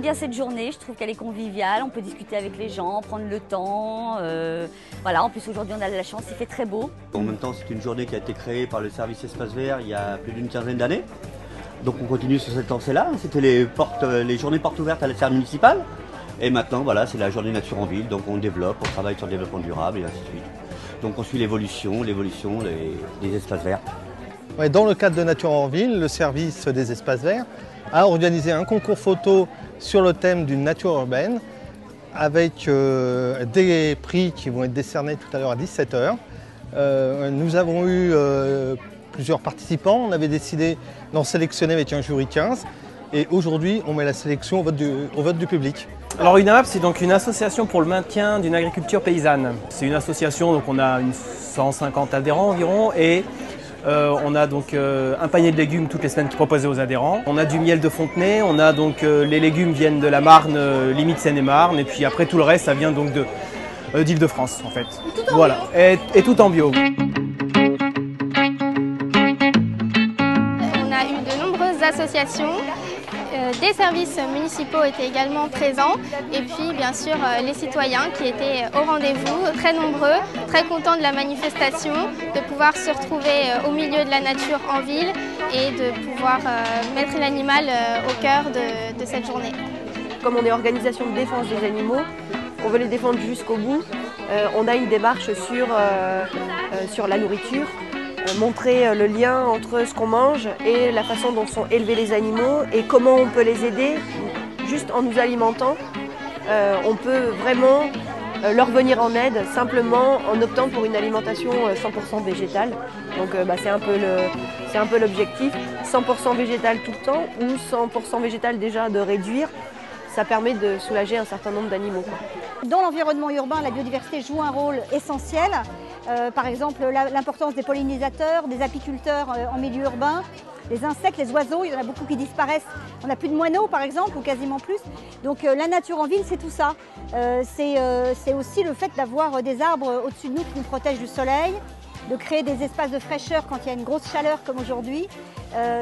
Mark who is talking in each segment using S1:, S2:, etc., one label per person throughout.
S1: j'aime bien cette journée, je trouve qu'elle est conviviale, on peut discuter avec les gens, prendre le temps. Voilà, en plus aujourd'hui on a de la chance, il fait très beau.
S2: En même temps, c'est une journée qui a été créée par le service Espace Vert il y a plus d'une quinzaine d'années. Donc on continue sur cette lancée-là. C'était les journées portes ouvertes à la serre municipale. Et maintenant, voilà, c'est la journée nature en ville. Donc on développe, on travaille sur le développement durable et ainsi de suite. Donc on suit l'évolution des espaces verts.
S3: Ouais, dans le cadre de Nature en ville, le service des espaces verts a organisé un concours photo sur le thème d'une nature urbaine avec des prix qui vont être décernés tout à l'heure à 17 h. Nous avons eu plusieurs participants. On avait décidé d'en sélectionner avec un jury 15. Et aujourd'hui, on met la sélection au vote du public.
S4: Alors UNAMAP, c'est donc une association pour le maintien d'une agriculture paysanne. C'est une association, donc on a 150 adhérents environ et on a donc un panier de légumes toutes les semaines qui est proposé aux adhérents. On a du miel de Fontenay, on a donc les légumes viennent de la Marne, limite Seine-et-Marne, et puis après tout le reste, ça vient donc d'Île-de-France en fait. Voilà, et tout en bio.
S5: On a eu de nombreuses associations. Des services municipaux étaient également présents et puis bien sûr les citoyens qui étaient au rendez-vous, très nombreux, très contents de la manifestation, de pouvoir se retrouver au milieu de la nature en ville et de pouvoir mettre l'animal au cœur de cette journée.
S6: Comme on est organisation de défense des animaux, on veut les défendre jusqu'au bout. On a une démarche sur la nourriture. Montrer le lien entre ce qu'on mange et la façon dont sont élevés les animaux et comment on peut les aider juste en nous alimentant. On peut vraiment leur venir en aide simplement en optant pour une alimentation 100% végétale. Donc c'est un peu l'objectif. 100% végétal tout le temps ou 100% végétal déjà de réduire. Ça permet de soulager un certain nombre d'animaux.
S7: Dans l'environnement urbain, la biodiversité joue un rôle essentiel. Par exemple, l'importance des pollinisateurs, des apiculteurs en milieu urbain, les insectes, les oiseaux, il y en a beaucoup qui disparaissent. On n'a plus de moineaux par exemple, ou quasiment plus. Donc la nature en ville, c'est tout ça. C'est aussi le fait d'avoir des arbres au-dessus de nous qui nous protègent du soleil, de créer des espaces de fraîcheur quand il y a une grosse chaleur comme aujourd'hui.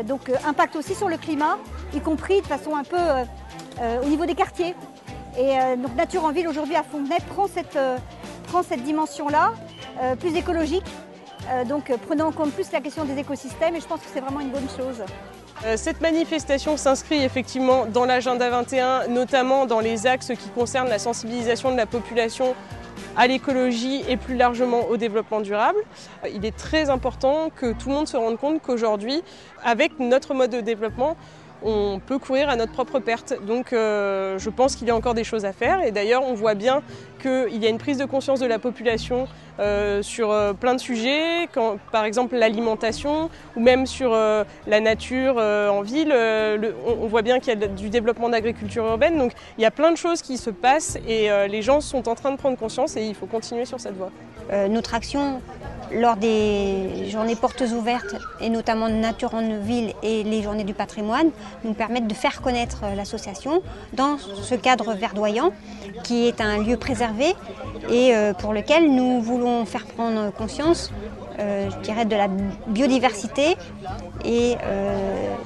S7: Donc impact aussi sur le climat, y compris de façon un peu au niveau des quartiers. Et donc Nature en ville aujourd'hui à Fontenay prend cette dimension-là, plus écologique, donc prenant en compte plus la question des écosystèmes et je pense que c'est vraiment une bonne chose.
S8: Cette manifestation s'inscrit effectivement dans l'agenda 21, notamment dans les axes qui concernent la sensibilisation de la population à l'écologie et plus largement au développement durable. Il est très important que tout le monde se rende compte qu'aujourd'hui, avec notre mode de développement, on peut courir à notre propre perte. Donc je pense qu'il y a encore des choses à faire et d'ailleurs on voit bien qu'il y a une prise de conscience de la population sur plein de sujets, par exemple l'alimentation ou même sur la nature en ville. On voit bien qu'il y a du développement d'agriculture urbaine, donc il y a plein de choses qui se passent et les gens sont en train de prendre conscience et il faut continuer sur cette voie.
S9: Notre action lors des journées portes ouvertes et notamment Nature en ville et les journées du patrimoine nous permettent de faire connaître l'association dans ce cadre verdoyant qui est un lieu préservé et pour lequel nous voulons faire prendre conscience je dirais de la biodiversité et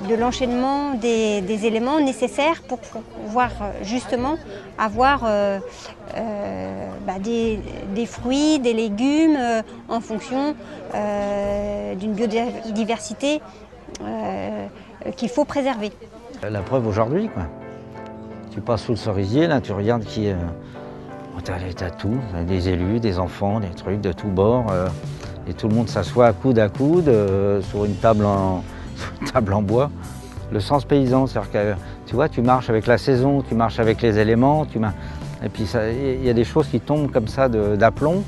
S9: de l'enchaînement des éléments nécessaires pour pouvoir justement avoir des fruits, des légumes en fonction d'une biodiversité qu'il faut préserver.
S10: La preuve aujourd'hui, quoi. Tu passes sous le cerisier, là tu regardes qui... t'as tout, des élus, des enfants, des trucs de tous bords. Et tout le monde s'assoit à coude sur une table en bois. Le sens paysan, c'est-à-dire que tu vois, tu marches avec la saison, tu marches avec les éléments, et puis il y a des choses qui tombent comme ça d'aplomb,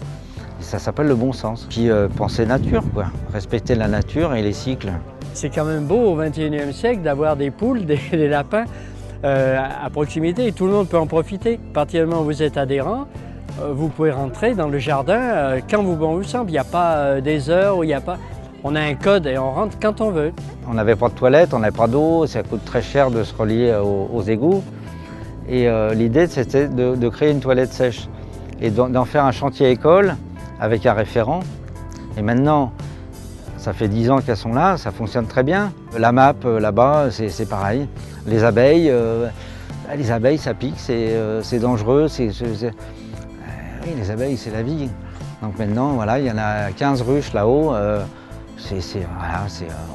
S10: et ça s'appelle le bon sens. Puis penser nature, quoi, respecter la nature et les cycles.
S11: C'est quand même beau au XXIe siècle d'avoir des poules, des lapins à proximité et tout le monde peut en profiter. À partir du moment où vous êtes adhérent, vous pouvez rentrer dans le jardin quand vous semble. Il n'y a pas des heures où il n'y a pas... On a un code et on rentre quand on veut.
S10: On n'avait pas de toilette, on n'avait pas d'eau, ça coûte très cher de se relier aux égouts. Et l'idée c'était de créer une toilette sèche et d'en faire un chantier école avec un référent. Et maintenant, ça fait 10 ans qu'elles sont là, ça fonctionne très bien. La MAP là-bas, c'est pareil. Les abeilles, Les abeilles, ça pique, c'est dangereux. Oui, les abeilles, c'est la vie. Donc maintenant, voilà, il y en a 15 ruches là-haut.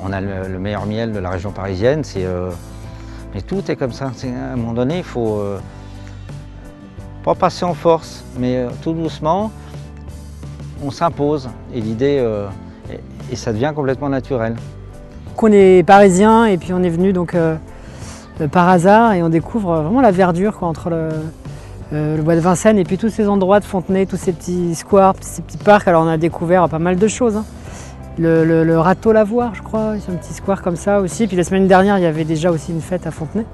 S10: On a le meilleur miel de la région parisienne. Mais tout est comme ça. À un moment donné, il faut pas passer en force, mais tout doucement, on s'impose. Et l'idée, et ça devient complètement naturel.
S12: On est parisien et puis on est venu donc par hasard et on découvre vraiment la verdure quoi, entre le bois de Vincennes et puis tous ces endroits de Fontenay, tous ces petits squares, ces petits parcs. Alors on a découvert pas mal de choses. Hein. Le Râteau Lavoir, je crois, c'est un petit square comme ça aussi. Puis la semaine dernière, il y avait déjà aussi une fête à Fontenay.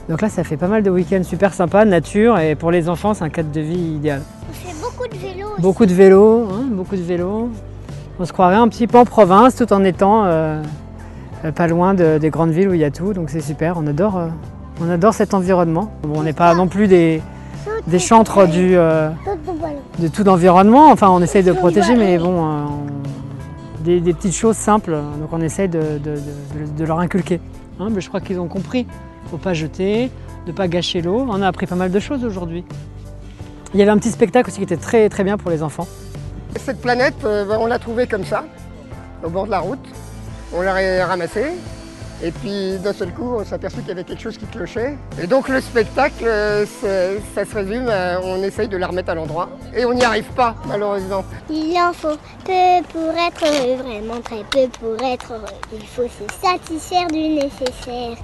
S12: Donc là, ça fait pas mal de week-ends super sympas, nature, et pour les enfants, c'est un cadre de vie idéal.
S13: On fait beaucoup de vélo aussi.
S12: Beaucoup de vélo, hein, beaucoup de vélo. On se croirait un petit peu en province tout en étant pas loin des grandes villes où il y a tout, donc c'est super, on adore cet environnement. Bon, on n'est pas non plus des chantres de tout l'environnement, enfin on essaye de protéger, mais bon, des petites choses simples, donc on essaye de leur inculquer. Hein, mais je crois qu'ils ont compris, il ne faut pas jeter, de ne pas gâcher l'eau, on a appris pas mal de choses aujourd'hui. Il y avait un petit spectacle aussi qui était très très bien pour les enfants.
S14: Cette planète, on l'a trouvée comme ça, au bord de la route. On l'a ramassée et puis d'un seul coup on s'est aperçu qu'il y avait quelque chose qui clochait. Et donc le spectacle, ça se résume, on essaye de la remettre à l'endroit et on n'y arrive pas malheureusement.
S13: Il en faut peu pour être heureux, vraiment très peu pour être heureux. Il faut se satisfaire du nécessaire,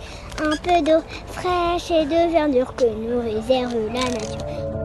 S13: un peu d'eau fraîche et de verdure que nous réserve la nature.